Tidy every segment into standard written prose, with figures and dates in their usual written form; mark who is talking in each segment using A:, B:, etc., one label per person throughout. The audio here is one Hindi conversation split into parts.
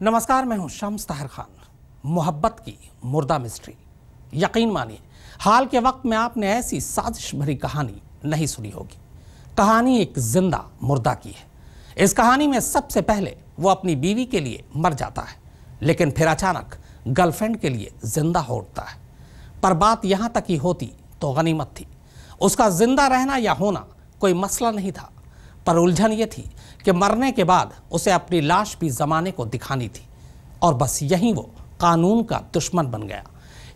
A: नमस्कार, मैं हूं शम्स ताहिर खान। मोहब्बत की मुर्दा मिस्ट्री। यकीन मानिए, हाल के वक्त में आपने ऐसी साजिश भरी कहानी नहीं सुनी होगी। कहानी एक जिंदा मुर्दा की है। इस कहानी में सबसे पहले वो अपनी बीवी के लिए मर जाता है, लेकिन फिर अचानक गर्लफ्रेंड के लिए जिंदा हो उठता है। पर बात यहां तक ही होती तो गनीमत थी। उसका जिंदा रहना या होना कोई मसला नहीं था, पर उलझन ये थी कि मरने के बाद उसे अपनी लाश भी जमाने को दिखानी थी। और बस यहीं वो कानून का दुश्मन बन गया,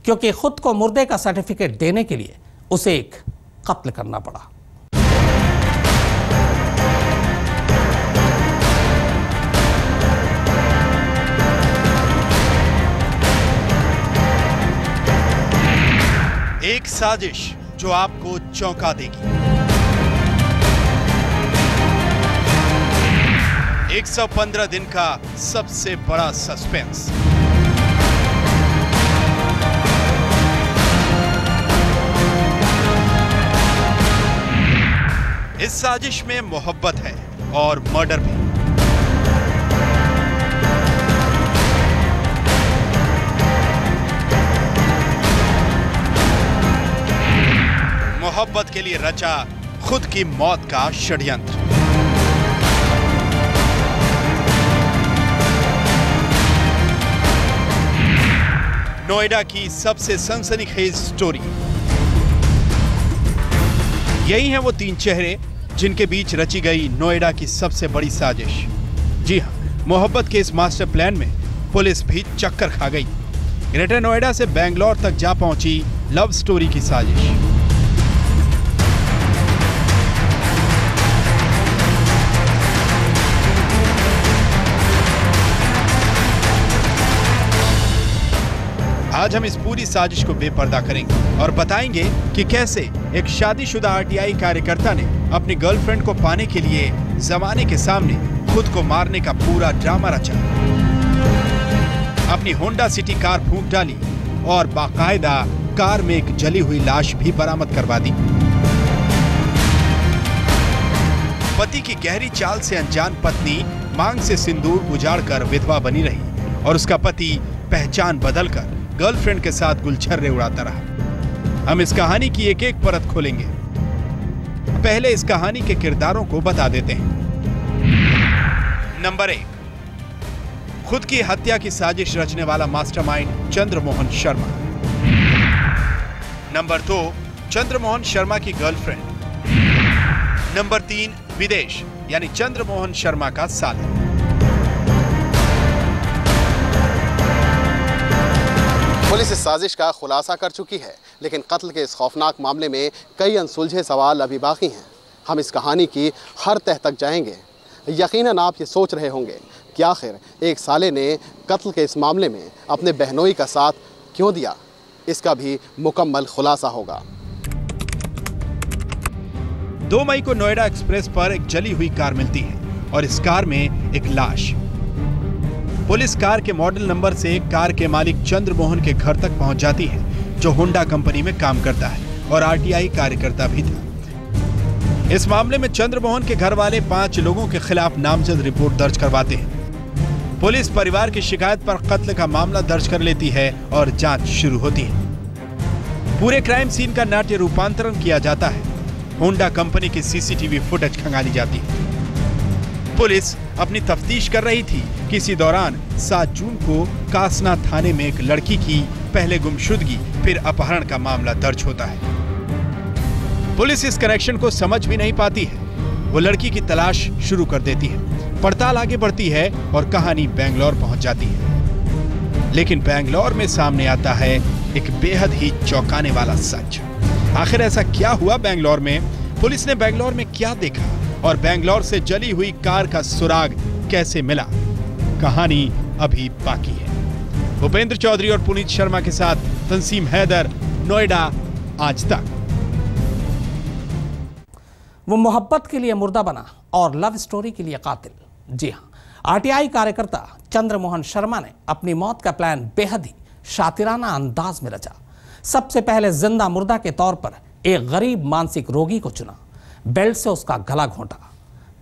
A: क्योंकि खुद को मुर्दे का सर्टिफिकेट देने के लिए उसे एक कत्ल करना पड़ा।
B: एक साजिश जो आपको चौंका देगी। 115 दिन का सबसे बड़ा सस्पेंस। इस साजिश में मोहब्बत है और मर्डर भी। मोहब्बत के लिए रचा खुद की मौत का षड्यंत्र। नोएडा की सबसे सनसनीखेज स्टोरी। यही हैं वो तीन चेहरे जिनके बीच रची गई नोएडा की सबसे बड़ी साजिश। जी हां, मोहब्बत के इस मास्टर प्लान में पुलिस भी चक्कर खा गई। ग्रेटर नोएडा से बेंगलोर तक जा पहुंची लव स्टोरी की साजिश। आज हम इस पूरी साजिश को बेपर्दा करेंगे और बताएंगे कि कैसे एक शादीशुदा आरटीआई कार्यकर्ता ने अपनी गर्लफ्रेंड को पाने के लिए जमाने के सामने खुद को मारने का पूरा ड्रामा रचा। अपनी होंडा सिटी कार फूंक डाली और बाकायदा कार में एक जली हुई लाश भी बरामद करवा दी। पति की गहरी चाल से अनजान पत्नी मांग से सिंदूर उजाड़कर विधवा बनी रही और उसका पति पहचान बदलकर गर्लफ्रेंड के साथ गुलछर्रे उड़ाता रहा। हम इस कहानी की एक एक परत खोलेंगे। पहले इस कहानी के किरदारों को बता देते हैं। नंबर 1, खुद की हत्या की साजिश रचने वाला मास्टरमाइंड चंद्रमोहन शर्मा। नंबर 2, चंद्रमोहन शर्मा की गर्लफ्रेंड। नंबर 3, विदेश यानी चंद्रमोहन शर्मा का साला।
C: पुलिस इस साजिश का खुलासा कर चुकी है, लेकिन कत्ल के इस खौफनाक मामले में कई अनसुलझे सवाल अभी बाकी हैं। हम इस कहानी की हर तह तक जाएंगे। यकीनन आप ये सोच रहे होंगे कि आखिर एक साले ने कत्ल के इस मामले में अपने बहनोई का साथ क्यों दिया। इसका भी मुकम्मल खुलासा होगा।
B: 2 मई को नोएडा एक्सप्रेस पर एक जली हुई कार मिलती है और इस कार में एक लाश। पुलिस कार के मॉडल नंबर से कार के मालिक चंद्रमोहन के घर तक पहुंच जाती है, जो होंडा कंपनी में काम करता है और आरटीआई कार्यकर्ता भी था। इस मामले में चंद्रमोहन के घर वाले 5 लोगों के खिलाफ नामजद रिपोर्ट दर्ज करवाते हैं। पुलिस परिवार की शिकायत पर कत्ल का मामला दर्ज कर लेती है और जांच शुरू होती है। पूरे क्राइम सीन का नाट्य रूपांतरण किया जाता है। होंडा कंपनी की सीसीटीवी फुटेज खंगाली जाती है। पुलिस अपनी तफ्तीश कर रही थी कि इसी दौरान 7 जून को कासना थाने में एक लड़की की पहले गुमशुदगी फिर अपहरण का मामला दर्ज होता है। पुलिस इस कनेक्शन को समझ भी नहीं पाती है। वो लड़की की तलाश शुरू कर देती है। पड़ताल आगे बढ़ती है और कहानी बेंगलोर पहुंच जाती है। लेकिन बेंगलोर में सामने आता है एक बेहद ही चौंकाने वाला सच। आखिर ऐसा क्या हुआ बेंगलोर में? पुलिस ने बेंगलोर में क्या देखा और बेंगलोर से जली हुई कार का सुराग कैसे मिला? कहानी अभी बाकी है। भूपेंद्र चौधरी और पुनीत शर्मा के साथ तंसीम हैदर, नोएडा आज तक।
A: वो मोहब्बत के लिए मुर्दा बना और लव स्टोरी के लिए कातिल। जी हां, आरटीआई कार्यकर्ता चंद्रमोहन शर्मा ने अपनी मौत का प्लान बेहद ही शातिराना अंदाज में रचा। सबसे पहले जिंदा मुर्दा के तौर पर एक गरीब मानसिक रोगी को चुना, बेल्ट से उसका गला घोंटा,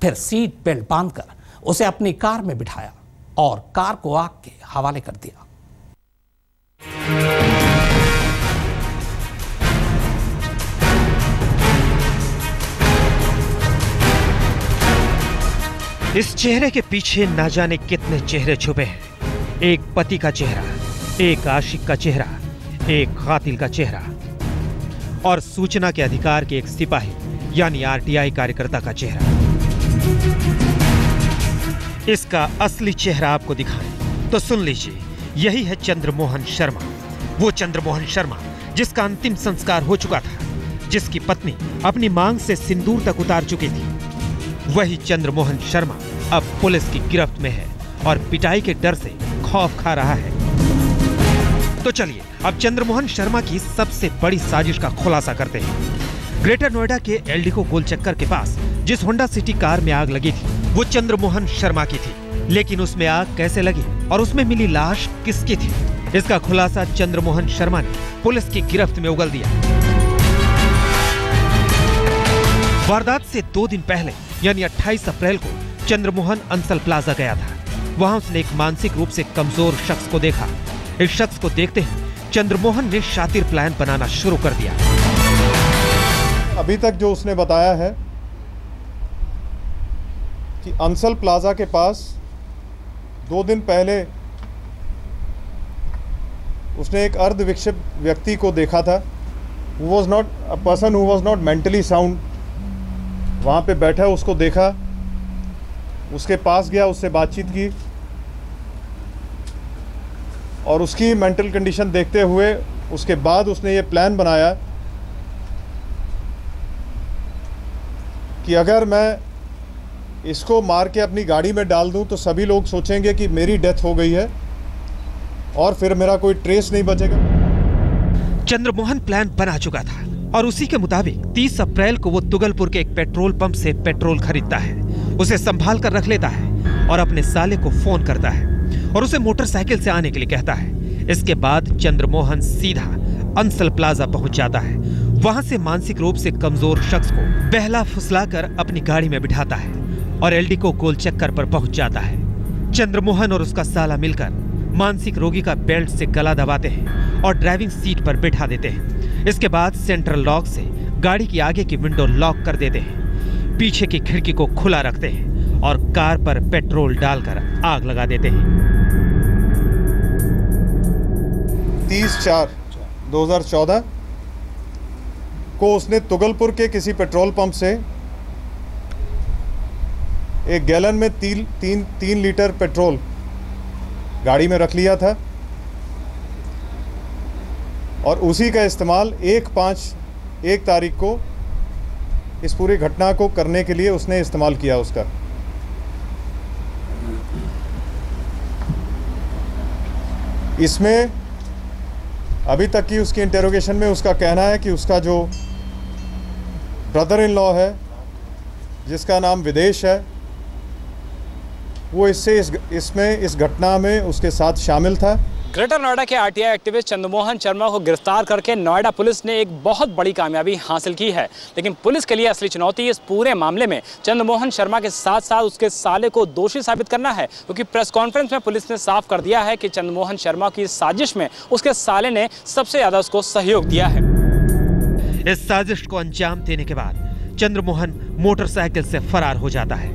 A: फिर सीट बेल्ट बांधकर उसे अपनी कार में बिठाया, और कार को आग के हवाले कर दिया।
D: इस चेहरे के पीछे ना जाने कितने चेहरे छुपे हैं। एक पति का चेहरा, एक आशिक का चेहरा, एक कातिल का चेहरा और सूचना के अधिकार के एक सिपाही यानी आरटीआई कार्यकर्ता का चेहरा। इसका असली चेहरा आपको दिखाएं तो सुन लीजिए, यही है चंद्रमोहन शर्मा। वो चंद्रमोहन शर्मा जिसका अंतिम संस्कार हो चुका था, जिसकी पत्नी अपनी मांग से सिंदूर तक उतार चुकी थी। वही चंद्रमोहन शर्मा अब पुलिस की गिरफ्त में है और पिटाई के डर से खौफ खा रहा है। तो चलिए अब चंद्रमोहन शर्मा की सबसे बड़ी साजिश का खुलासा करते हैं। ग्रेटर नोएडा के एल्डिको गोलचक्कर के पास जिस होंडा सिटी कार में आग लगी थी वो चंद्रमोहन शर्मा की थी, लेकिन उसमें आग कैसे लगी और उसमें मिली लाश किसकी थी, इसका खुलासा चंद्रमोहन शर्मा ने पुलिस की गिरफ्त में उगल दिया। वारदात से 2 दिन पहले यानी 28 अप्रैल को चंद्रमोहन अंसल प्लाजा गया था। वहां उसने एक मानसिक रूप से कमजोर शख्स को देखा। इस शख्स को देखते ही चंद्रमोहन ने शातिर प्लान बनाना शुरू कर दिया।
E: अभी तक जो उसने बताया है कि अंसल प्लाजा के पास 2 दिन पहले उसने एक अर्धविक्षिप्त व्यक्ति को देखा था। Who was not a person who was not mentally sound। वहाँ पे बैठा उसको देखा, उसके पास गया, उससे बातचीत की और उसकी मेंटल कंडीशन देखते हुए उसके बाद उसने ये प्लान बनाया कि अगर मैं इसको मार के अपनी गाड़ी में डाल दूं तो सभी लोग सोचेंगे कि मेरी डेथ हो गई है और फिर मेरा कोई ट्रेस नहीं बचेगा।
D: चंद्रमोहन प्लान बना चुका था और उसी के मुताबिक 30 अप्रैल को वो तुगलपुर के एक पेट्रोल पंप से पेट्रोल खरीदता है, उसे संभाल कर रख लेता है और अपने साले को फोन करता है और उसे मोटरसाइकिल से आने के लिए कहता है। इसके बाद चंद्रमोहन सीधा अंसल प्लाजा पहुंच जाता है। वहां से मानसिक रूप से कमजोर शख्स को बहला फुसलाकर अपनी गाड़ी में बिठाता है और एल्डिको गोलचक्कर पर पहुंच जाता है। चंद्रमोहन और उसका साला मिलकर मानसिक रोगी का बेल्ट से गला दबाते हैं और ड्राइविंग सीट पर बिठा देते हैं। इसके बाद सेंट्रल लॉक से गाड़ी की आगे की विंडो लॉक कर देते हैं, पीछे की खिड़की को खुला रखते हैं और कार पर पेट्रोल डालकर आग लगा देते हैं।
E: 30/4/2014 को उसने तुगलपुर के किसी पेट्रोल पंप से 1 गैलन में 3 लीटर पेट्रोल गाड़ी में रख लिया था और उसी का इस्तेमाल 1 तारीख को इस पूरी घटना को करने के लिए उसने इस्तेमाल किया उसका। इसमें अभी तक की उसकी इंटेरोगेशन में उसका कहना है कि उसका जो ब्रदर इन लॉ है जिसका नाम विदेश है वो इस घटना में उसके साथ शामिल था।
F: ग्रेटर नोएडा के आरटीआई एक्टिविस्ट चंद्रमोहन शर्मा को गिरफ्तार करके नोएडा पुलिस ने एक बहुत बड़ी कामयाबी हासिल की है, लेकिन पुलिस के लिए असली चुनौती इस पूरे मामले में चंद्रमोहन शर्मा के साथ साथ उसके साले को दोषी साबित करना है, क्योंकि प्रेस कॉन्फ्रेंस में पुलिस ने साफ कर दिया है कि चंद्रमोहन शर्मा की साजिश में उसके साले ने सबसे ज्यादा उसको सहयोग दिया है।
D: इस साजिश को अंजाम देने के बाद चंद्रमोहन मोटरसाइकिल से फरार हो जाता है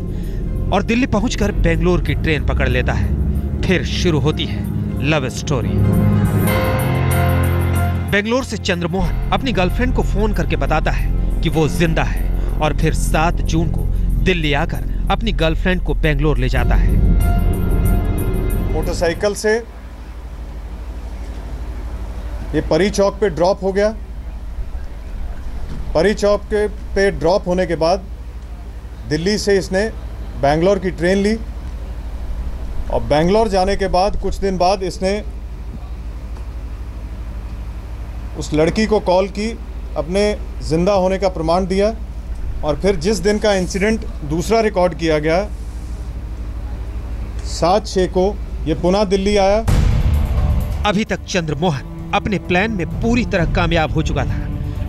D: और दिल्ली पहुंचकर बेंगलुरु की ट्रेन पकड़ लेता है। फिर शुरू होती है लव स्टोरी। बेंगलुरु से चंद्रमोहन अपनी गर्लफ्रेंड को फोन करके बताता है कि वो जिंदा है और फिर 7 जून को दिल्ली आकर अपनी गर्लफ्रेंड को बेंगलुरु ले जाता है।
E: मोटरसाइकिल से ये परी चौक पे ड्रॉप हो गया। परी चौक पे ड्रॉप होने के बाद दिल्ली से इसने बेंगलोर की ट्रेन ली और बेंगलोर जाने के बाद कुछ दिन बाद इसने उस लड़की को कॉल की, अपने ज़िंदा होने का प्रमाण दिया और फिर जिस दिन का इंसिडेंट दूसरा रिकॉर्ड किया गया 7/6 को ये पुनः दिल्ली आया।
D: अभी तक चंद्रमोहन अपने प्लान में पूरी तरह कामयाब हो चुका था।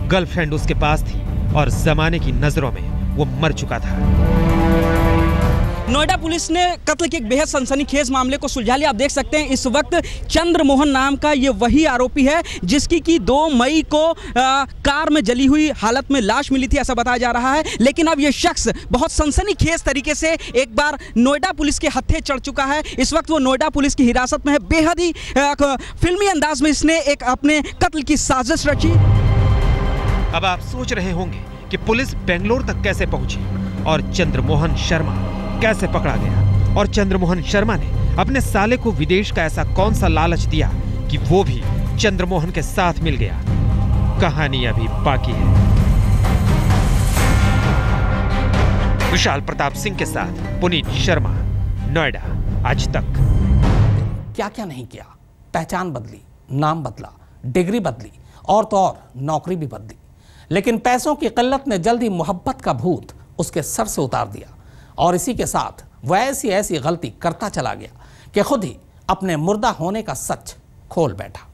D: गर्लफ्रेंड उसके पास थी और जमाने की नजरों में वो मर चुका था।
G: नोएडा पुलिस ने कत्ल के एक बेहद सनसनीखेज मामले को सुलझा लिया। आप देख सकते हैं इस वक्त चंद्रमोहन नाम का ये वही आरोपी है जिसकी कि 2 मई को कार में जली हुई हालत में लाश मिली थी, ऐसा बताया जा रहा है। लेकिन अब ये शख्स बहुत सनसनीखेज तरीके से एक बार नोएडा पुलिस के हत्थे चढ़ चुका है। इस वक्त वो नोएडा पुलिस की हिरासत में है। बेहद ही फिल्मी अंदाज में इसने एक अपने कत्ल की साजिश रची।
D: अब आप सोच रहे होंगे कि पुलिस बेंगलोर तक कैसे पहुंची और चंद्रमोहन शर्मा कैसे पकड़ा गया, और चंद्रमोहन शर्मा ने अपने साले को विदेश का ऐसा कौन सा लालच दिया कि वो भी चंद्रमोहन के साथ मिल गया। कहानी अभी बाकी है। विशाल प्रताप सिंह के साथ पुनीत शर्मा, नोएडा, आज तक।
A: क्या क्या नहीं किया, पहचान बदली, नाम बदला, डिग्री बदली और तो और नौकरी भी बदली, लेकिन पैसों की किल्लत ने जल्दी मोहब्बत का भूत उसके सर से उतार दिया और इसी के साथ वह ऐसी गलती करता चला गया कि खुद ही अपने मुर्दा होने का सच खोल बैठा।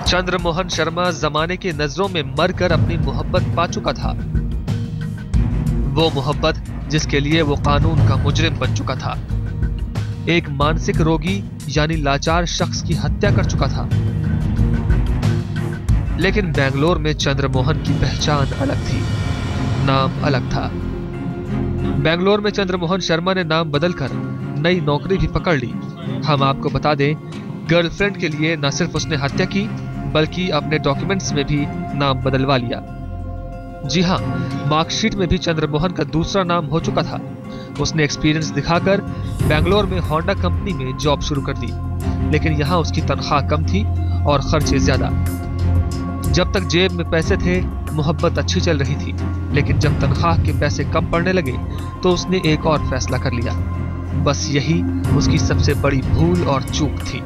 H: चंद्रमोहन शर्मा जमाने की नजरों में मरकर अपनी मोहब्बत पा चुका था। वो मोहब्बत जिसके लिए वो कानून का मुजरिम बन चुका था। एक मानसिक रोगी यानी लाचार शख्स की हत्या कर चुका था। लेकिन बेंगलोर में चंद्रमोहन की पहचान अलग थी, नाम अलग था। बेंगलोर में चंद्रमोहन शर्मा ने नाम बदलकर नई नौकरी भी पकड़ ली। हम आपको बता दें, गर्लफ्रेंड के लिए न सिर्फ उसने हत्या की बल्कि अपने डॉक्यूमेंट्स में भी नाम बदलवा लिया। जी हां, मार्कशीट में भी चंद्रमोहन का दूसरा नाम हो चुका था। उसने एक्सपीरियंस दिखाकर बेंगलोर में होंडा कंपनी में जॉब शुरू कर दी, लेकिन यहां उसकी तनख्वाह कम थी और खर्चे ज्यादा। जब तक जेब में पैसे थे मोहब्बत अच्छी चल रही थी, लेकिन जब तनख्वाह के पैसे कम पड़ने लगे तो उसने एक और फैसला कर लिया। बस यही उसकी सबसे बड़ी भूल और चूक थी।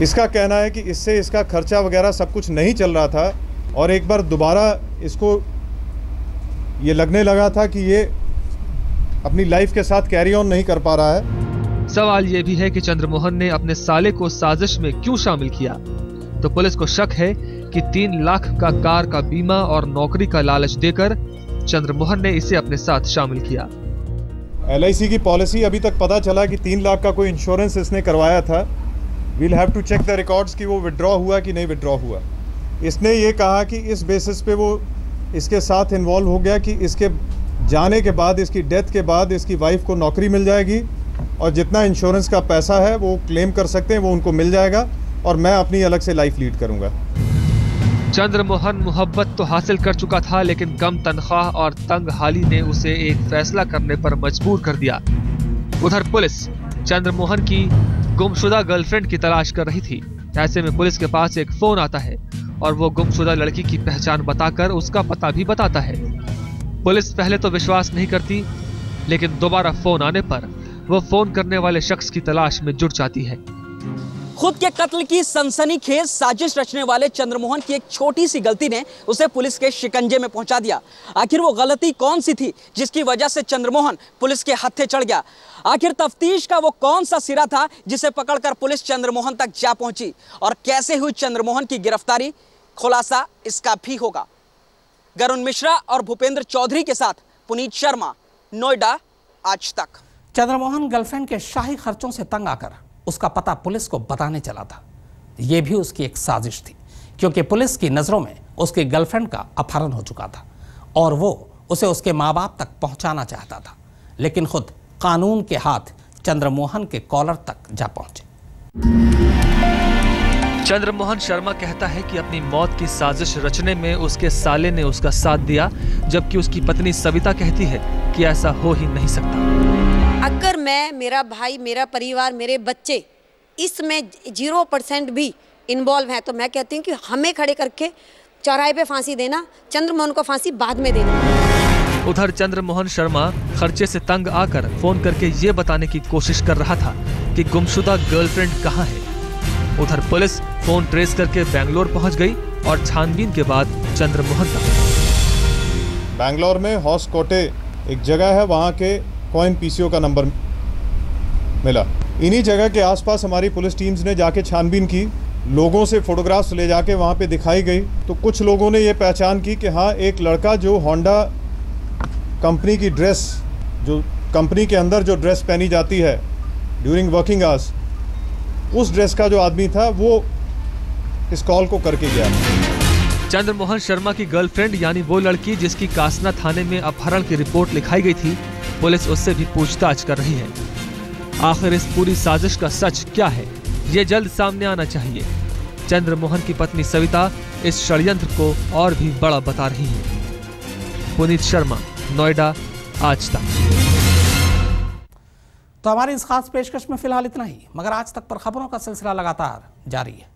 E: इसका कहना है कि इससे इसका खर्चा वगैरह सब कुछ नहीं चल रहा था और एक बार दोबारा इसको ये लगने लगा था कि ये अपनी लाइफ के साथ कैरी ऑन नहीं कर पा रहा है।
H: सवाल ये भी है कि चंद्रमोहन ने अपने साले को साजिश में क्यों शामिल किया। तो पुलिस को शक है कि 3 लाख का कार का बीमा और नौकरी का लालच देकर चंद्रमोहन ने इसे अपने साथ शामिल किया।
E: LIC की पॉलिसी अभी तक पता चला कि 3 लाख का कोई इंश्योरेंस इसने करवाया था। We'll have to check the records कि वो विड्रॉ हुआ कि नहीं विड्रॉ हुआ। इसने ये कहा कि इस बेसिस पे वो इसके साथ इन्वॉल्व हो गया कि इसके जाने के बाद, इसकी डेथ के बाद इसकी वाइफ को नौकरी मिल जाएगी और जितना इंश्योरेंस का पैसा है वो क्लेम कर सकते हैं वो उनको मिल जाएगा और मैं अपनी अलग से लाइफ लीड करूंगा।
H: चंद्रमोहन मोहब्बत तो हासिल कर चुका था, लेकिन कम तनख्वाह और तंग हाली ने उसे एक फैसला करने पर मजबूर कर दिया। उधर पुलिस चंद्रमोहन की गुमशुदा गर्लफ्रेंड की तलाश कर रही थी। ऐसे में पुलिस के पास एक फोन आता है और वो गुमशुदा लड़की की पहचान बताकर उसका पता भी बताता है। पुलिस पहले तो विश्वास नहीं करती, लेकिन दोबारा फोन आने पर वो फोन करने वाले शख्स की तलाश में जुट जाती है।
G: खुद के कत्ल की सनसनीखेज साजिश रचने वाले चंद्रमोहन की एक छोटी सी गलती ने उसे पुलिस के शिकंजे में पहुंचा दिया। आखिर वो गलती कौन सी थी जिसकी वजह से चंद्रमोहन पुलिस के हत्थे चढ़ गया? आखिर तफ्तीश का वो कौन सा सिरा था जिसे पकड़कर पुलिस चंद्रमोहन तक जा पहुंची? और कैसे हुई चंद्रमोहन की गिरफ्तारी? खुलासा इसका भी होगा। गरुण मिश्रा और भूपेंद्र चौधरी के साथ पुनीत शर्मा, नोएडा, आज तक।
A: चंद्रमोहन गर्लफ्रेंड के शाही खर्चों से तंग आकर उसका पता पुलिस को बताने चला था। यह भी उसकी एक साजिश थी, क्योंकि पुलिस की नज़रों में उसकी गर्लफ्रेंड का अपहरण हो चुका था और वो उसे उसके माँ बाप तक पहुंचाना चाहता था, लेकिन खुद कानून के हाथ चंद्रमोहन के कॉलर तक जा पहुंचे।
H: चंद्रमोहन शर्मा कहता है कि अपनी मौत की साजिश रचने में उसके साले ने उसका साथ दिया, जबकि उसकी पत्नी सविता कहती है कि ऐसा हो ही नहीं सकता।
I: अगर मैं, मेरा भाई, मेरा परिवार, मेरे बच्चे इसमें 0% भी इन्वॉल्व हैं तो मैं कहती हूँ कि हमें खड़े करके चौराहे पे फांसी देना, चंद्रमोहन को फांसी बाद में देना।
H: उधर चंद्रमोहन शर्मा खर्चे से तंग आकर फोन करके ये बताने की कोशिश कर रहा था कि गुमशुदा गर्लफ्रेंड कहाँ है। उधर पुलिस फोन ट्रेस करके बेंगलोर पहुंच गई और छानबीन के बाद चंद्रमोहन तक।
E: बेंगलोर में हॉस कोटे एक जगह है, वहाँ के कॉइन PCO का नंबर मिला। इन्हीं जगह के आसपास हमारी पुलिस टीम्स ने जाके छानबीन की, लोगों से फोटोग्राफ्स ले जाके वहाँ पे दिखाई गई तो कुछ लोगों ने ये पहचान की कि हाँ, एक लड़का जो होंडा कंपनी की ड्रेस, जो कंपनी के अंदर जो ड्रेस पहनी जाती है ड्यूरिंग वर्किंग आवर्स, उस ड्रेस का जो आदमी था वो इस कॉल को करके गया।
H: चंद्रमोहन शर्मा की गर्लफ्रेंड यानी वो लड़की जिसकी कासना थाने में अपहरण की रिपोर्ट लिखाई गई थी, पुलिस उससे भी पूछताछ कर रही है। आखिर इस पूरी साजिश का सच क्या है, ये जल्द सामने आना चाहिए। चंद्रमोहन की पत्नी सविता इस षड्यंत्र को और भी बड़ा बता रही है। पुनीत शर्मा, नोएडा, आज तक।
A: तो हमारी इस खास पेशकश में फिलहाल इतना ही, मगर आज तक पर खबरों का सिलसिला लगातार जारी है।